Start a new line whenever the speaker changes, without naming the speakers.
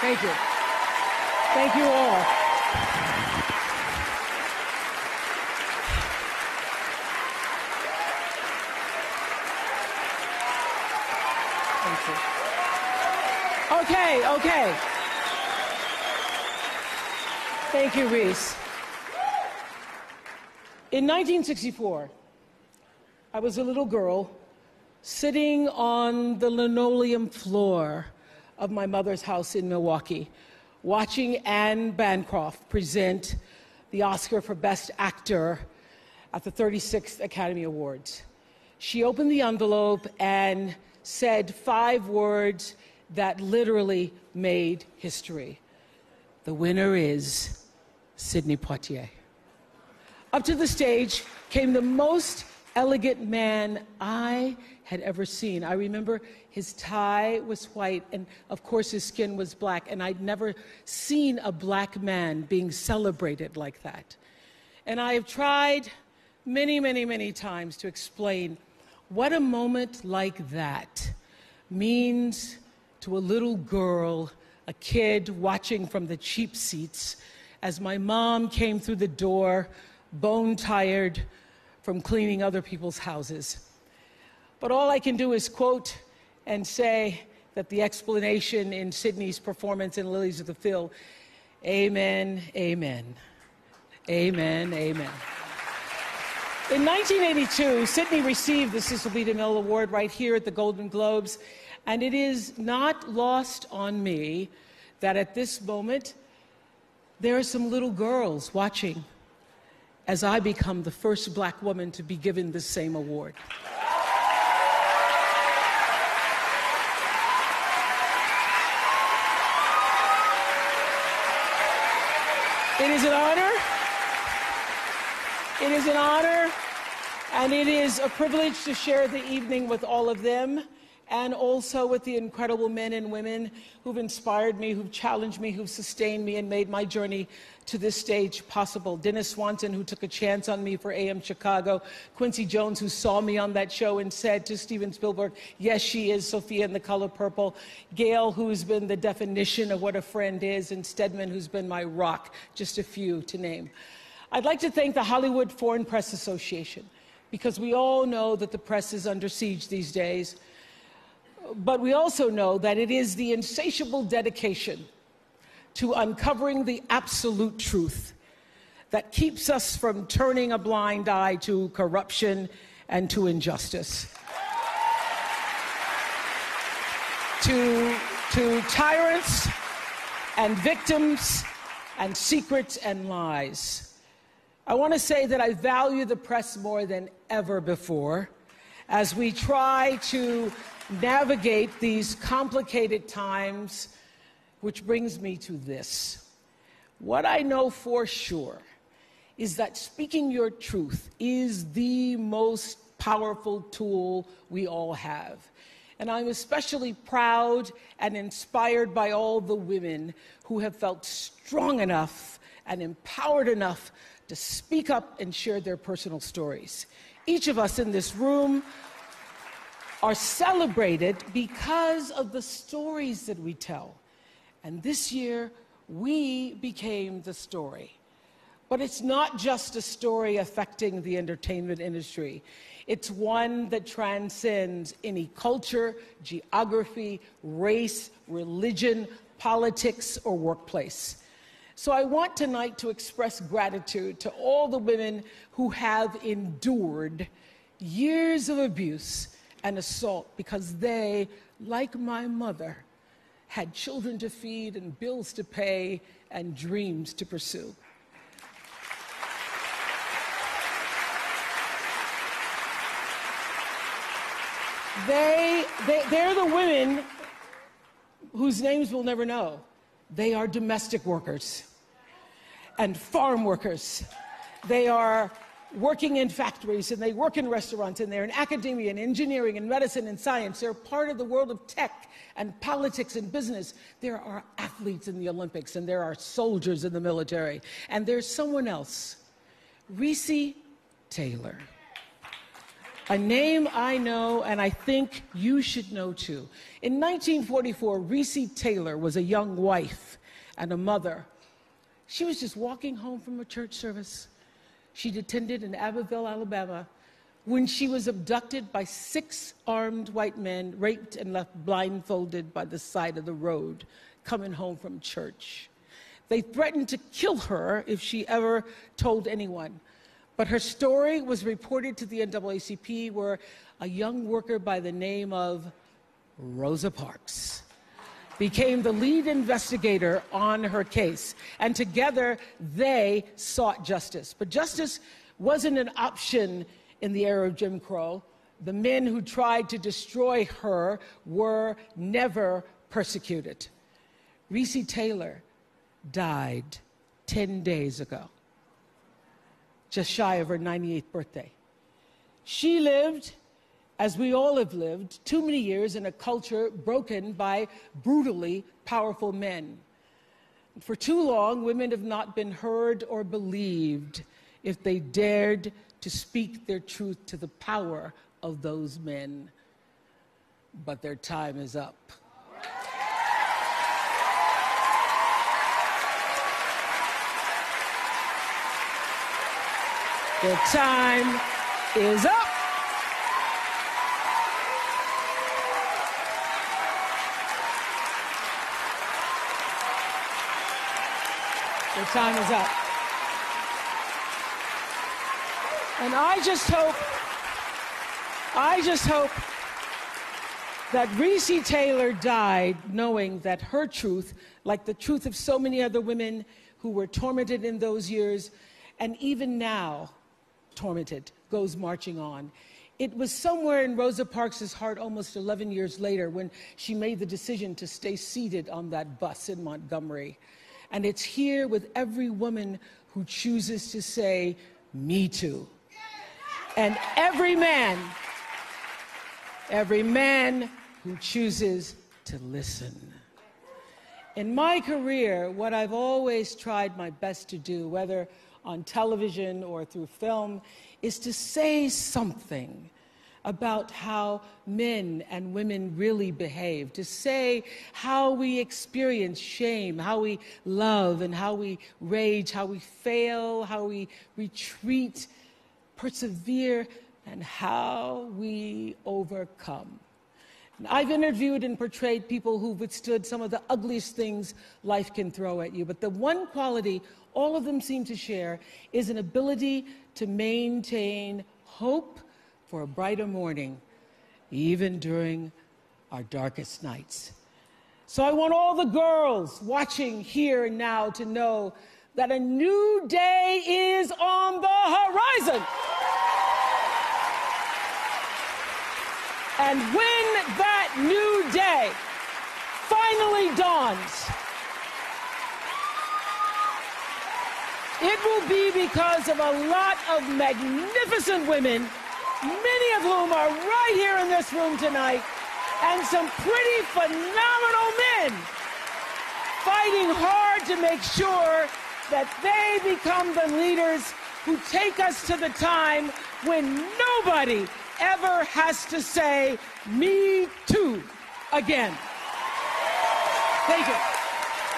Thank you. Thank you all. Thank you. Okay. Thank you, Reese. In 1964, I was a little girl sitting on the linoleum floor of my mother's house in Milwaukee, watching Anne Bancroft present the Oscar for Best Actor at the 36th Academy Awards. She opened the envelope and said 5 words that literally made history. The winner is Sidney Poitier. Up to the stage came the most elegant man I had ever seen. I remember his tie was white, and of course his skin was black, and I'd never seen a black man being celebrated like that. And I have tried many times to explain what a moment like that means to a little girl, a kid watching from the cheap seats as my mom came through the door, bone-tired from cleaning other people's houses. But all I can do is quote and say that the explanation in Sidney's performance in Lilies of the Field, amen, amen, amen, amen. In 1982, Sidney received the Cecil B. DeMille Award right here at the Golden Globes, and it is not lost on me that at this moment, there are some little girls watching as I become the first black woman to be given the same award. It is an honor. It is an honor, and it is a privilege to share the evening with all of them, and also with the incredible men and women who've inspired me, who've challenged me, who've sustained me, and made my journey to this stage possible. Dennis Swanson, who took a chance on me for AM Chicago. Quincy Jones, who saw me on that show and said to Steven Spielberg, yes, she is Sophia in The Color Purple. Gail, who's been the definition of what a friend is, and Stedman, who's been my rock, just a few to name. I'd like to thank the Hollywood Foreign Press Association, because we all know that the press is under siege these days. But we also know that it is the insatiable dedication to uncovering the absolute truth that keeps us from turning a blind eye to corruption and to injustice, to tyrants and victims and secrets and lies. I want to say that I value the press more than ever before as we try to navigate these complicated times, which brings me to this. What I know for sure is that speaking your truth is the most powerful tool we all have. And I'm especially proud and inspired by all the women who have felt strong enough and empowered enough to speak up and share their personal stories. Each of us in this room are celebrated because of the stories that we tell. And this year, we became the story. But it's not just a story affecting the entertainment industry. It's one that transcends any culture, geography, race, religion, politics, or workplace. So I want tonight to express gratitude to all the women who have endured years of abuse and assault, because they, like my mother, had children to feed and bills to pay and dreams to pursue. They're the women whose names we'll never know. They are domestic workers and farm workers. They are working in factories, and they work in restaurants, and they're in academia and engineering and medicine and science. They're part of the world of tech and politics and business. There are athletes in the Olympics, and there are soldiers in the military. And there's someone else, Recy Taylor. A name I know, and I think you should know too. In 1944, Recy Taylor was a young wife and a mother. She was just walking home from a church service she'd attended in Abbeville, Alabama, when she was abducted by 6 armed white men, raped and left blindfolded by the side of the road, coming home from church. They threatened to kill her if she ever told anyone. But her story was reported to the NAACP, where a young worker by the name of Rosa Parks became the lead investigator on her case. And together, they sought justice. But justice wasn't an option in the era of Jim Crow. The men who tried to destroy her were never persecuted. Recy Taylor died 10 days ago, just shy of her 98th birthday. She lived, as we all have lived, too many years in a culture broken by brutally powerful men. For too long, women have not been heard or believed if they dared to speak their truth to the power of those men. But their time is up. Their time is up. Their time is up. And I just hope that Recy Taylor died knowing that her truth, like the truth of so many other women who were tormented in those years, and even now tormented, goes marching on. It was somewhere in Rosa Parks' heart almost 11 years later when she made the decision to stay seated on that bus in Montgomery. And it's here with every woman who chooses to say, "Me too." And every man who chooses to listen. In my career, what I've always tried my best to do, whether on television or through film, is to say something about how men and women really behave, to say how we experience shame, how we love and how we rage, how we fail, how we retreat, persevere, and how we overcome. And I've interviewed and portrayed people who've withstood some of the ugliest things life can throw at you, but the one quality all of them seem to share is an ability to maintain hope for a brighter morning, even during our darkest nights. So I want all the girls watching here and now to know that a new day is on the horizon. And when that new day finally dawns, it will be because of a lot of magnificent women, many of whom are right here in this room tonight, and some pretty phenomenal men fighting hard to make sure that they become the leaders who take us to the time when nobody ever has to say, "Me too," again. Thank you.